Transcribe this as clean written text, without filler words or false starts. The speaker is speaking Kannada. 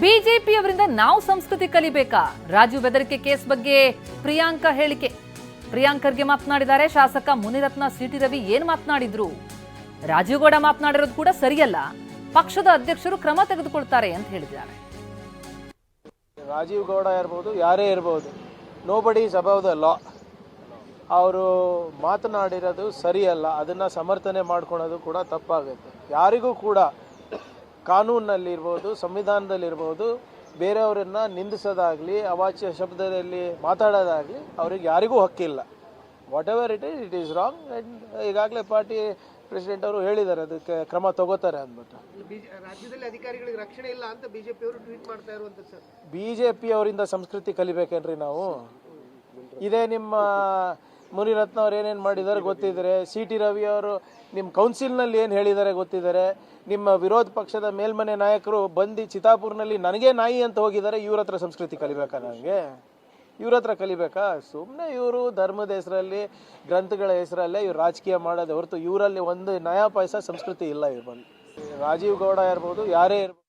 ಬಿಜೆಪಿಯವರಿಂದ ನಾವು ಸಂಸ್ಕೃತಿ ಕಲಿಬೇಕಾ? ರಾಜು ಬೆದರಿಕೆ ಕೇಸ್ ಬಗ್ಗೆ ಪ್ರಿಯಾಂಕಾ ಹೇಳಿಕೆ. ಪ್ರಿಯಾಂಕರ್ಗೆ ಮಾತನಾಡಿದ್ದಾರೆ ಶಾಸಕ ಮುನಿರತ್ನ. ಸಿಟಿ ರವಿ ಏನ್ ಮಾತನಾಡಿದ್ರು? ರಾಜೀವ್ ಗೌಡ ಮಾತನಾಡಿರೋದು ಕೂಡ ಸರಿಯಲ್ಲ, ಪಕ್ಷದ ಅಧ್ಯಕ್ಷರು ಕ್ರಮ ತೆಗೆದುಕೊಳ್ತಾರೆ ಅಂತ ಹೇಳಿದ್ದಾರೆ. ರಾಜೀವ್ ಗೌಡ ಇರ್ಬೋದು, ಯಾರೇ ಇರ್ಬೋದು, nobody is above the law. ಅವರು ಮಾತನಾಡಿರೋದು ಸರಿಯಲ್ಲ, ಅದನ್ನು ಸಮರ್ಥನೆ ಮಾಡ್ಕೊಳೋದು ಕೂಡ ತಪ್ಪಾಗುತ್ತೆ. ಯಾರಿಗೂ ಕೂಡ ಕಾನೂನಿನಲ್ಲಿರ್ಬೋದು, ಸಂವಿಧಾನದಲ್ಲಿರ್ಬೋದು, ಬೇರೆಯವರನ್ನು ನಿಂದಿಸೋದಾಗಲಿ, ಅವಾಚ್ಯ ಶಬ್ದದಲ್ಲಿ ಮಾತಾಡೋದಾಗಲಿ ಅವ್ರಿಗೆ ಯಾರಿಗೂ ಹಕ್ಕಿಲ್ಲ. What ever it is wrong. And ಈಗಾಗಲೇ ಪಾರ್ಟಿ ಪ್ರೆಸಿಡೆಂಟ್ ಅವರು ಹೇಳಿದ್ದಾರೆ ಅದಕ್ಕೆ ಕ್ರಮ ತಗೋತಾರೆ ಅಂದ್ಬಿಟ್ಟು. ರಾಜ್ಯದಲ್ಲಿ ಅಧಿಕಾರಿಗಳಿಗೆ ರಕ್ಷಣೆ ಇಲ್ಲ ಅಂತ ಬಿಜೆಪಿಯವರು ಟ್ವೀಟ್ ಮಾಡ್ತಾ ಇರುವಂಥದ್ದು ಸರ್. ಬಿಜೆಪಿ ಅವರಿಂದ ಸಂಸ್ಕೃತಿ ಕಲಿಬೇಕೇನ್ರಿ ನಾವು? ಇದೇ ನಿಮ್ಮ ಮುನಿರತ್ನ ಅವ್ರು ಏನೇನು ಮಾಡಿದ್ದಾರೆ ಗೊತ್ತಿದ್ದಾರೆ. ಸಿ ಟಿ ರವಿ ಅವರು ನಿಮ್ಮ ಕೌನ್ಸಿಲ್ನಲ್ಲಿ ಏನು ಹೇಳಿದ್ದಾರೆ ಗೊತ್ತಿದ್ದಾರೆ. ನಿಮ್ಮ ವಿರೋಧ ಪಕ್ಷದ ಮೇಲ್ಮನೆ ನಾಯಕರು ಬಂದು ಚಿತಾಪುರ್ನಲ್ಲಿ ನನಗೆ ನಾಯಿ ಅಂತ ಹೋಗಿದ್ದಾರೆ. ಇವ್ರ ಹತ್ರ ಸಂಸ್ಕೃತಿ ಕಲಿಬೇಕಾ? ನನಗೆ ಇವ್ರ ಹತ್ರ ಕಲಿಬೇಕಾ? ಸುಮ್ಮನೆ ಇವರು ಧರ್ಮದ ಹೆಸರಲ್ಲಿ, ಗ್ರಂಥಗಳ ಹೆಸರಲ್ಲೇ ಇವ್ರು ರಾಜಕೀಯ ಮಾಡೋದು ಹೊರತು ಇವರಲ್ಲಿ ಒಂದು ನಯಾ ಪೈಸಾ ಸಂಸ್ಕೃತಿ ಇಲ್ಲ. ಇವ್ರು ಬಂದು ರಾಜೀವ್ ಗೌಡ ಇರ್ಬೋದು, ಯಾರೇ ಇರ್ಬೋದು.